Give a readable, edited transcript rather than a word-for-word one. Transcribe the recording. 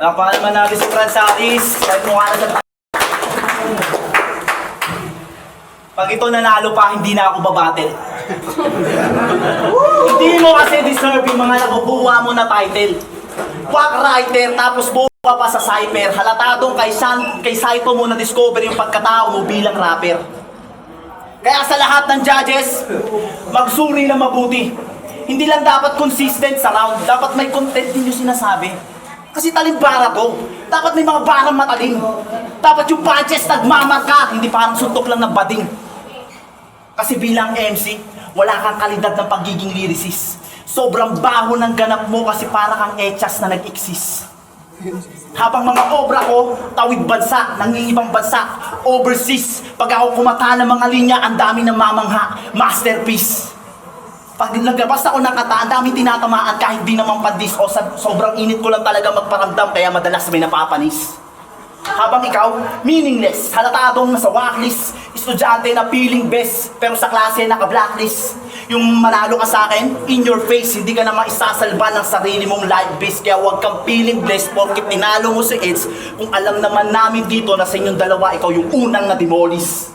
Napaka naman natin si Fransalis. Kahit mukha na sa... Pag ito nanalo pa, hindi na ako babattle. Hindi mo kasi deserve yung mga nakukuha mo na title. Quack writer, tapos buo ka pa sa cypher. Halatadong kay Saito mo na-discover yung pagkatao mo bilang rapper. Kaya sa lahat ng judges, magsuri na mabuti. Hindi lang dapat consistent sa round, dapat may content din yung sinasabi. Kasi talimbara to. Dapat may mga barang matalim. Dapat yung punches nagmamarka, hindi parang suntok lang ng bading. Kasi bilang MC, wala kang kalidad ng pagiging lyricist. Sobrang baho ng ganap mo kasi para kang echas na nag-exist. Habang mga obra ko, tawid bansa, nangingibang bansa, overseas. Pag ako kumata ng mga linya, ang dami ng mamangha, masterpiece. Pag naglabas ako ng kata, ang daming tinatamaan kahit di naman pandis o sobrang init ko lang talaga magparamdam kaya madalas may napapanis. Habang ikaw, meaningless, halatadong nasa wacklist, estudyante na feeling best, pero sa klase naka-blacklist. Yung manalo ka sa akin, in your face, hindi ka na maisasalba ng sarili mong life base. Kaya huwag kang feeling blessed porkit tinalo mo si Eds. Kung alam naman namin dito na sa inyong dalawa, ikaw yung unang na demolish.